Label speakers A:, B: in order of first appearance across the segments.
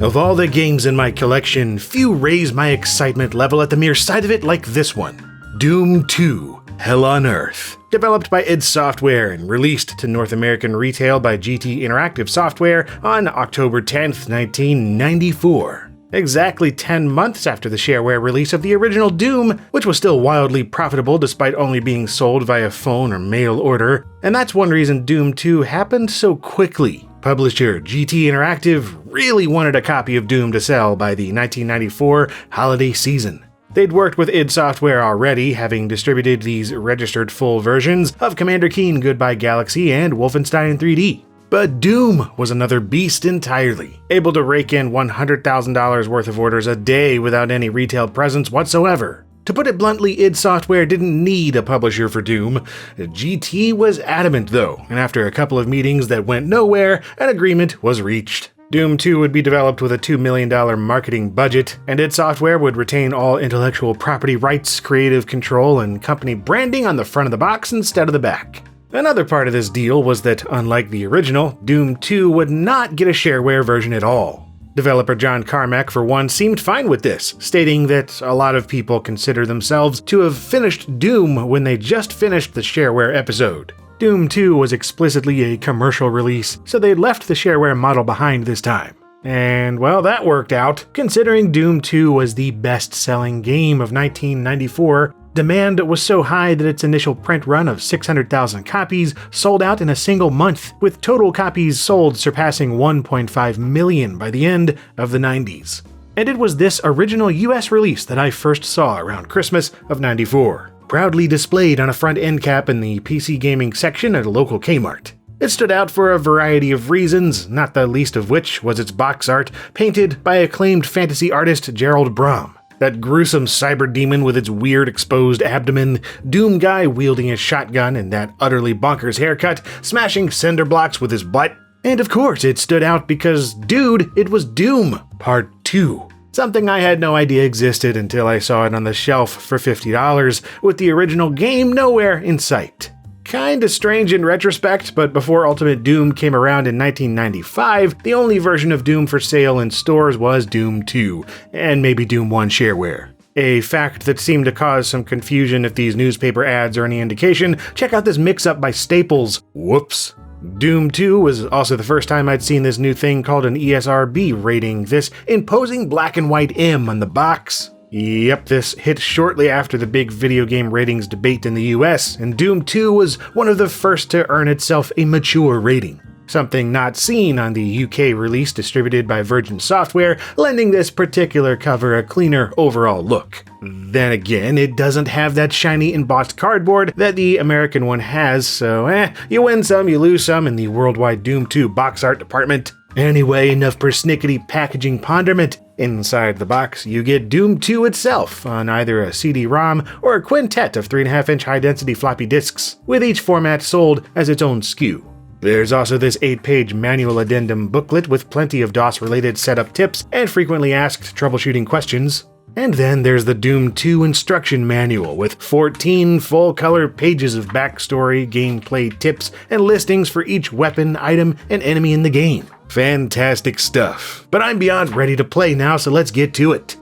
A: Of all the games in my collection, few raise my excitement level at the mere sight of it like this one. Doom 2: Hell on Earth. Developed by id Software and released to North American retail by GT Interactive Software on October 10th, 1994. Exactly 10 months after the shareware release of the original Doom, which was still wildly profitable despite only being sold via phone or mail order, and that's one reason Doom 2 happened so quickly. Publisher GT Interactive really wanted a copy of Doom to sell by the 1994 holiday season. They'd worked with id Software already, having distributed these registered full versions of Commander Keen Goodbye Galaxy and Wolfenstein 3D. But Doom was another beast entirely, able to rake in $100,000 worth of orders a day without any retail presence whatsoever. To put it bluntly, id Software didn't need a publisher for Doom. GT was adamant though, and after a couple of meetings that went nowhere, an agreement was reached. Doom 2 would be developed with a $2 million marketing budget, and id Software would retain all intellectual property rights, creative control, and company branding on the front of the box instead of the back. Another part of this deal was that, unlike the original, Doom 2 would not get a shareware version at all. Developer John Carmack, for one, seemed fine with this, stating that a lot of people consider themselves to have finished Doom when they just finished the shareware episode. Doom 2 was explicitly a commercial release, so they left the shareware model behind this time. And well, that worked out, considering Doom 2 was the best-selling game of 1994. Demand was so high that its initial print run of 600,000 copies sold out in a single month, with total copies sold surpassing 1.5 million by the end of the 90s. And it was this original US release that I first saw around Christmas of 94, proudly displayed on a front end cap in the PC gaming section at a local Kmart. It stood out for a variety of reasons, not the least of which was its box art, painted by acclaimed fantasy artist Gerald Brom. That gruesome cyber demon with its weird exposed abdomen, Doom guy wielding his shotgun and that utterly bonkers haircut, smashing cinder blocks with his butt. And of course it stood out because, dude, it was Doom Part 2. Something I had no idea existed until I saw it on the shelf for $50, with the original game nowhere in sight. Kinda strange in retrospect, but before Ultimate Doom came around in 1995, the only version of Doom for sale in stores was Doom 2, and maybe Doom 1 shareware. A fact that seemed to cause some confusion if these newspaper ads are any indication. Check out this mix-up by Staples. Whoops. Doom 2 was also the first time I'd seen this new thing called an ESRB rating, this imposing black and white M on the box. Yep, this hit shortly after the big video game ratings debate in the US, and Doom 2 was one of the first to earn itself a mature rating. Something not seen on the UK release distributed by Virgin Software, lending this particular cover a cleaner overall look. Then again, it doesn't have that shiny embossed cardboard that the American one has, so you win some, you lose some in the worldwide Doom 2 box art department. Anyway, enough persnickety packaging ponderment. Inside the box, you get Doom 2 itself on either a CD-ROM or a quintet of 3.5-inch high-density floppy disks, with each format sold as its own SKU. There's also this 8-page manual addendum booklet with plenty of DOS-related setup tips and frequently asked troubleshooting questions. And then there's the Doom 2 instruction manual with 14 full-color pages of backstory, gameplay tips, and listings for each weapon, item, and enemy in the game. Fantastic stuff. But I'm beyond ready to play now, so let's get to it.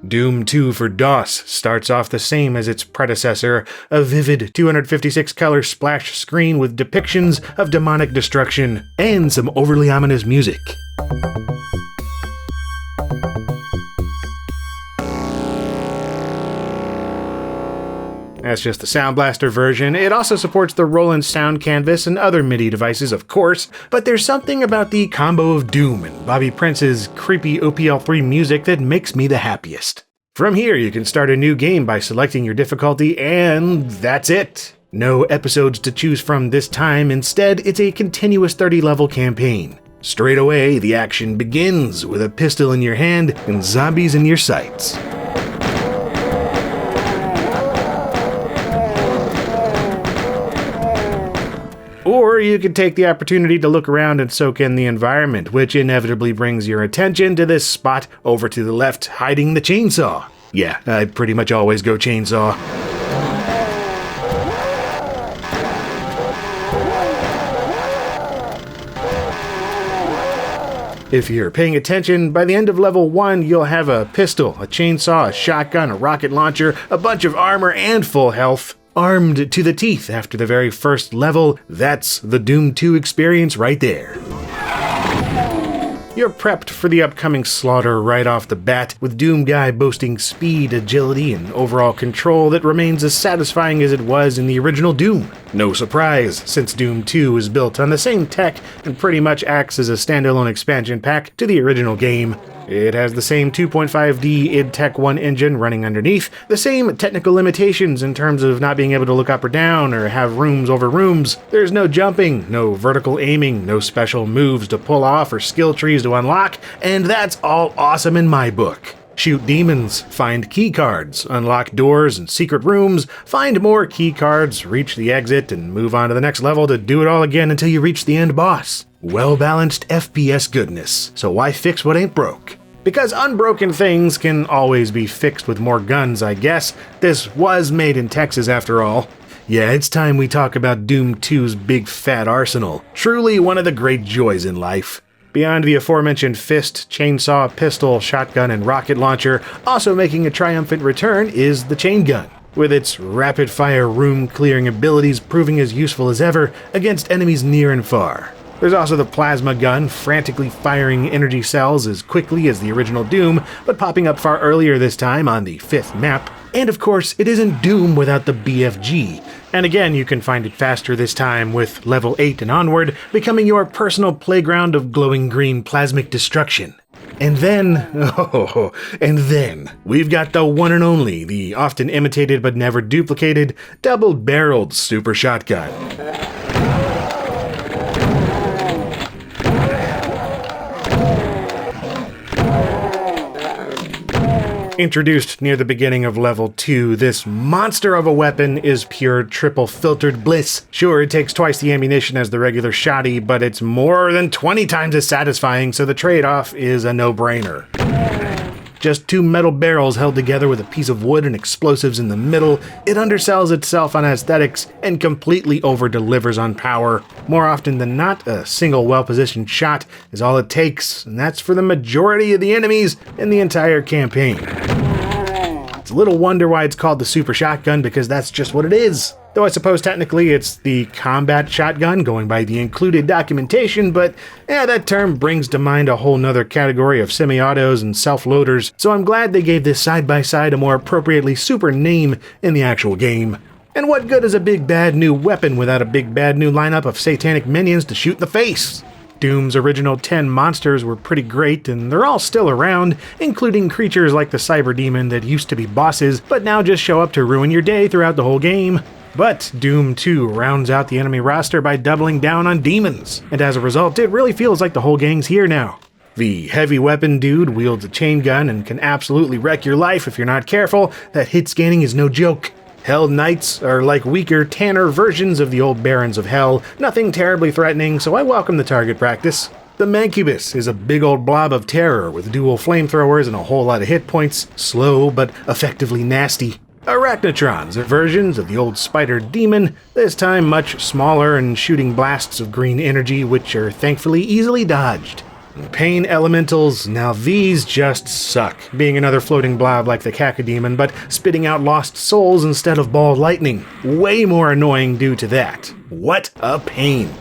A: Doom 2 for DOS starts off the same as its predecessor, a vivid 256-color splash screen with depictions of demonic destruction and some overly ominous music. That's just the Sound Blaster version. It also supports the Roland Sound Canvas and other MIDI devices, of course, but there's something about the combo of Doom and Bobby Prince's creepy OPL3 music that makes me the happiest. From here, you can start a new game by selecting your difficulty, and that's it. No episodes to choose from this time. Instead, it's a continuous 30-level campaign. Straight away, the action begins with a pistol in your hand and zombies in your sights. Or you could take the opportunity to look around and soak in the environment, which inevitably brings your attention to this spot over to the left hiding the chainsaw. Yeah, I pretty much always go chainsaw. If you're paying attention, by the end of level 1, you'll have a pistol, a chainsaw, a shotgun, a rocket launcher, a bunch of armor, and full health. Armed to the teeth after the very first level, that's the Doom 2 experience right there. You're prepped for the upcoming slaughter right off the bat, with Doom Guy boasting speed, agility, and overall control that remains as satisfying as it was in the original Doom. No surprise, since Doom 2 is built on the same tech and pretty much acts as a standalone expansion pack to the original game. It has the same 2.5D id Tech 1 engine running underneath, the same technical limitations in terms of not being able to look up or down or have rooms over rooms. There's no jumping, no vertical aiming, no special moves to pull off or skill trees to unlock, and that's all awesome in my book. Shoot demons, find key cards, unlock doors and secret rooms, find more key cards, reach the exit, and move on to the next level to do it all again until you reach the end boss. Well-balanced FPS goodness, so why fix what ain't broke? Because unbroken things can always be fixed with more guns, I guess. This was made in Texas after all. Yeah, it's time we talk about Doom 2's big fat arsenal. Truly one of the great joys in life. Beyond the aforementioned fist, chainsaw, pistol, shotgun, and rocket launcher, also making a triumphant return is the chain gun, with its rapid-fire room-clearing abilities proving as useful as ever against enemies near and far. There's also the plasma gun, frantically firing energy cells as quickly as the original Doom, but popping up far earlier this time on the 5th map. And of course, it isn't Doom without the BFG. And again, you can find it faster this time with level 8 and onward, becoming your personal playground of glowing green plasmic destruction. And then, we've got the one and only, the often imitated but never duplicated, double-barreled super shotgun. Introduced near the beginning of level 2, this monster of a weapon is pure triple filtered bliss. Sure, it takes twice the ammunition as the regular shotty, but it's more than 20 times as satisfying, so the trade-off is a no-brainer. Just 2 metal barrels held together with a piece of wood and explosives in the middle, it undersells itself on aesthetics and completely over-delivers on power. More often than not, a single well-positioned shot is all it takes, and that's for the majority of the enemies in the entire campaign. It's a little wonder why it's called the Super Shotgun, because that's just what it is. Though I suppose technically it's the combat shotgun, going by the included documentation, but yeah, that term brings to mind a whole nother category of semi-autos and self-loaders, so I'm glad they gave this side-by-side a more appropriately super name in the actual game. And what good is a big bad new weapon without a big bad new lineup of satanic minions to shoot in the face? Doom's original 10 monsters were pretty great, and they're all still around, including creatures like the Cyber Demon that used to be bosses, but now just show up to ruin your day throughout the whole game. But Doom 2 rounds out the enemy roster by doubling down on demons, and as a result, it really feels like the whole gang's here now. The heavy weapon dude wields a chain gun and can absolutely wreck your life if you're not careful. That hit scanning is no joke. Hell Knights are like weaker, tanner versions of the old Barons of Hell, nothing terribly threatening, so I welcome the target practice. The Mancubus is a big old blob of terror with dual flamethrowers and a whole lot of hit points, slow but effectively nasty. Arachnotrons are versions of the old Spider Demon, this time much smaller and shooting blasts of green energy which are thankfully easily dodged. Pain Elementals, now these just suck, being another floating blob like the Cacodemon, but spitting out lost souls instead of ball lightning. Way more annoying due to that. What a pain.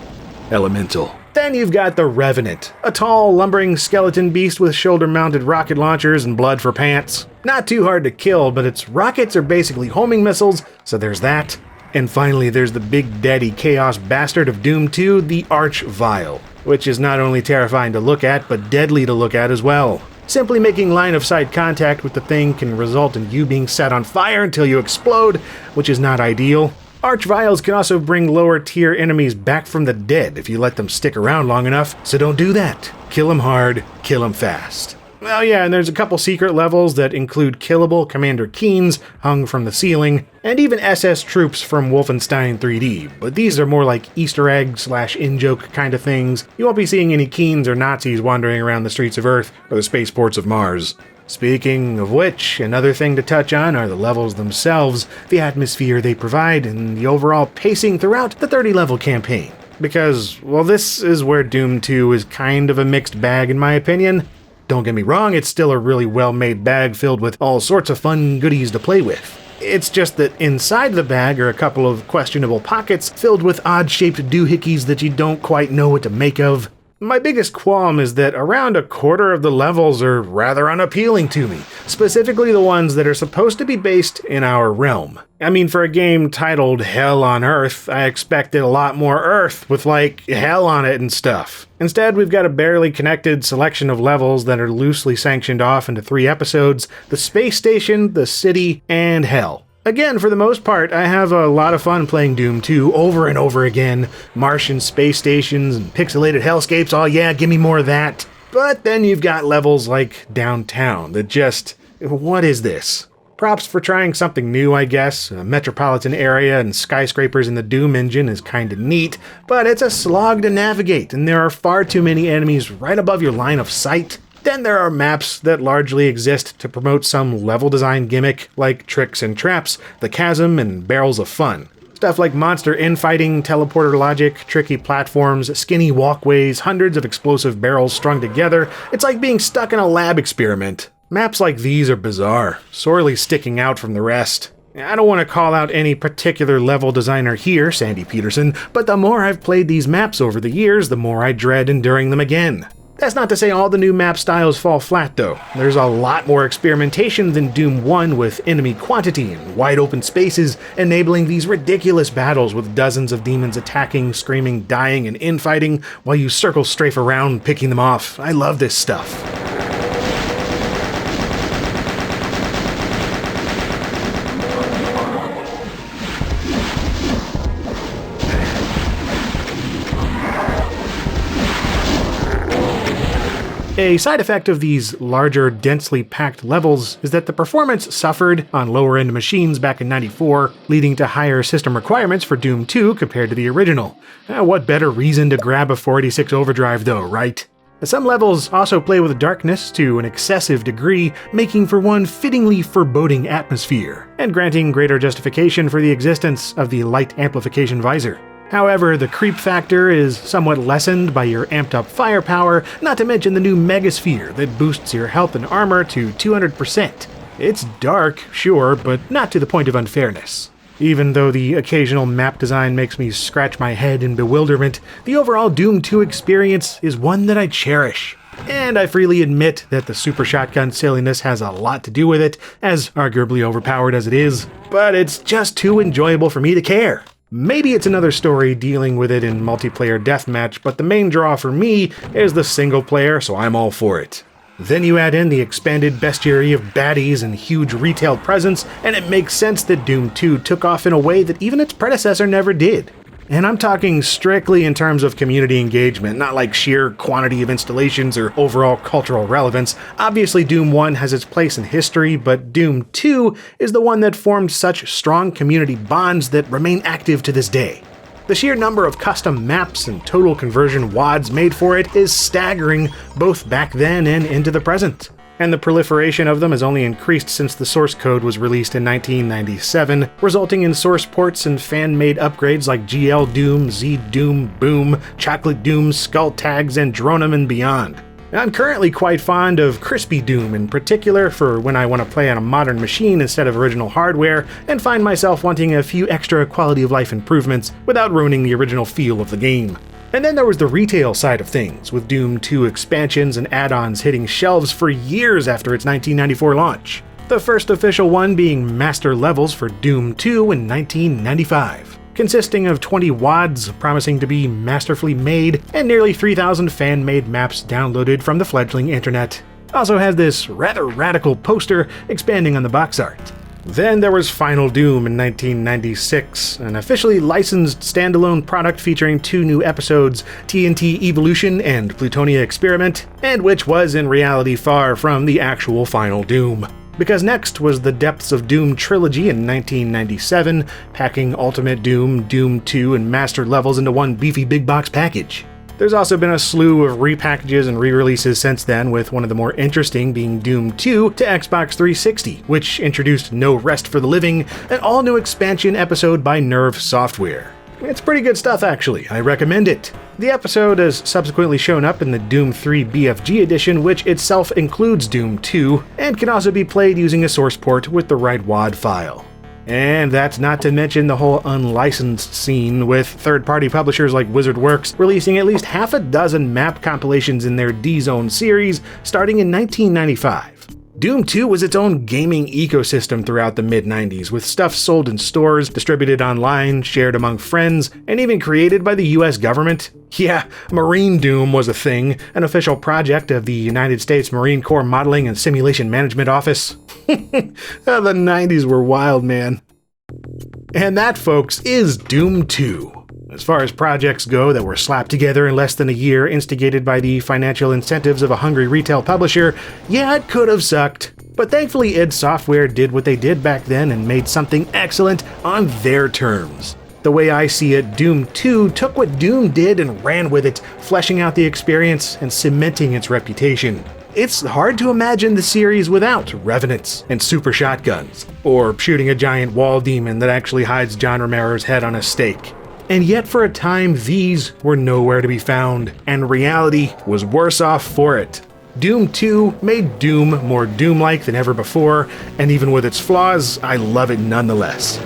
A: Elemental. Then you've got the Revenant, a tall, lumbering skeleton beast with shoulder-mounted rocket launchers and blood for pants. Not too hard to kill, but its rockets are basically homing missiles, so there's that. And finally, there's the big daddy chaos bastard of Doom 2, the Arch-Vile, which is not only terrifying to look at, but deadly to look at as well. Simply making line-of-sight contact with the thing can result in you being set on fire until you explode, which is not ideal. Arch-Viles can also bring lower-tier enemies back from the dead if you let them stick around long enough, so don't do that. Kill them hard, kill them fast. Oh yeah, and there's a couple secret levels that include killable Commander Keens hung from the ceiling, and even SS troops from Wolfenstein 3D, but these are more like Easter egg / in-joke kind of things. You won't be seeing any Keens or Nazis wandering around the streets of Earth or the spaceports of Mars. Speaking of which, another thing to touch on are the levels themselves, the atmosphere they provide, and the overall pacing throughout the 30-level campaign. because, well, this is where Doom 2 is kind of a mixed bag in my opinion. Don't get me wrong, it's still a really well-made bag filled with all sorts of fun goodies to play with. It's just that inside the bag are a couple of questionable pockets filled with odd-shaped doohickeys that you don't quite know what to make of. My biggest qualm is that around a quarter of the levels are rather unappealing to me, specifically the ones that are supposed to be based in our realm. I mean, for a game titled Hell on Earth, I expected a lot more Earth with, like, hell on it and stuff. Instead, we've got a barely connected selection of levels that are loosely sanctioned off into 3 episodes: the space station, the city, and hell. Again, for the most part, I have a lot of fun playing Doom 2 over and over again. Martian space stations and pixelated hellscapes, oh yeah, give me more of that. But then you've got levels like Downtown that just, what is this? Props for trying something new, I guess. A metropolitan area and skyscrapers in the Doom engine is kinda neat, but it's a slog to navigate, and there are far too many enemies right above your line of sight. Then there are maps that largely exist to promote some level design gimmick, like tricks and traps, the chasm, and barrels of fun. Stuff like monster infighting, teleporter logic, tricky platforms, skinny walkways, hundreds of explosive barrels strung together. It's like being stuck in a lab experiment. Maps like these are bizarre, sorely sticking out from the rest. I don't want to call out any particular level designer here, Sandy Peterson, but the more I've played these maps over the years, the more I dread enduring them again. That's not to say all the new map styles fall flat though. There's a lot more experimentation than Doom 1 with enemy quantity and wide open spaces, enabling these ridiculous battles with dozens of demons attacking, screaming, dying, and infighting while you circle strafe around picking them off. I love this stuff. A side effect of these larger, densely packed levels is that the performance suffered on lower-end machines back in '94, leading to higher system requirements for Doom 2 compared to the original. What better reason to grab a 486 overdrive though, right? Some levels also play with darkness to an excessive degree, making for one fittingly foreboding atmosphere, and granting greater justification for the existence of the light amplification visor. However, the creep factor is somewhat lessened by your amped up firepower, not to mention the new Megasphere that boosts your health and armor to 200%. It's dark, sure, but not to the point of unfairness. Even though the occasional map design makes me scratch my head in bewilderment, the overall Doom 2 experience is one that I cherish. And I freely admit that the super shotgun silliness has a lot to do with it, as arguably overpowered as it is, but it's just too enjoyable for me to care. Maybe it's another story dealing with it in multiplayer deathmatch, but the main draw for me is the single player, so I'm all for it. Then you add in the expanded bestiary of baddies and huge retail presence, and it makes sense that Doom 2 took off in a way that even its predecessor never did. And I'm talking strictly in terms of community engagement, not like sheer quantity of installations or overall cultural relevance. Obviously Doom 1 has its place in history, but Doom 2 is the one that formed such strong community bonds that remain active to this day. The sheer number of custom maps and total conversion WODs made for it is staggering, both back then and into the present. And the proliferation of them has only increased since the source code was released in 1997, resulting in source ports and fan-made upgrades like GL Doom, Z Doom, Boom, Chocolate Doom, Skull Tags, and Dronum and beyond. I'm currently quite fond of Crispy Doom in particular for when I want to play on a modern machine instead of original hardware, and find myself wanting a few extra quality of life improvements without ruining the original feel of the game. And then there was the retail side of things, with Doom 2 expansions and add-ons hitting shelves for years after its 1994 launch. The first official one being Master Levels for Doom 2 in 1995, consisting of 20 WODs promising to be masterfully made and nearly 3,000 fan-made maps downloaded from the fledgling internet. Also has this rather radical poster expanding on the box art. Then there was Final Doom in 1996, an officially licensed standalone product featuring 2 new episodes, TNT Evolution and Plutonia Experiment, and which was in reality far from the actual Final Doom. Because next was the Depths of Doom trilogy in 1997, packing Ultimate Doom, Doom 2, and Master Levels into one beefy big box package. There's also been a slew of repackages and re-releases since then, with one of the more interesting being Doom 2 to Xbox 360, which introduced No Rest for the Living, an all-new expansion episode by Nerve Software. It's pretty good stuff, actually. I recommend it. The episode has subsequently shown up in the Doom 3 BFG edition, which itself includes Doom 2, and can also be played using a source port with the right WAD file. And that's not to mention the whole unlicensed scene, with third-party publishers like WizardWorks releasing at least half a dozen map compilations in their D-Zone series starting in 1995. Doom 2 was its own gaming ecosystem throughout the mid-90s, with stuff sold in stores, distributed online, shared among friends, and even created by the US government. Yeah, Marine Doom was a thing, an official project of the United States Marine Corps Modeling and Simulation Management Office. The 90s were wild, man. And that, folks, is Doom 2. As far as projects go that were slapped together in less than a year, instigated by the financial incentives of a hungry retail publisher, yeah, it could have sucked. But thankfully id Software did what they did back then and made something excellent on their terms. The way I see it, Doom 2 took what Doom did and ran with it, fleshing out the experience and cementing its reputation. It's hard to imagine the series without revenants and super shotguns, or shooting a giant wall demon that actually hides John Romero's head on a stake. And yet for a time, these were nowhere to be found, and reality was worse off for it. Doom 2 made Doom more Doom-like than ever before, and even with its flaws, I love it nonetheless.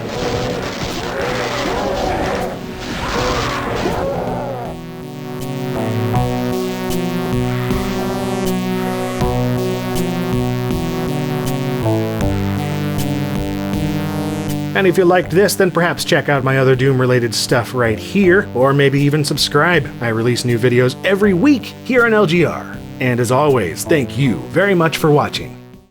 A: And if you liked this, then perhaps check out my other Doom-related stuff right here, or maybe even subscribe. I release new videos every week here on LGR. And as always, thank you very much for watching.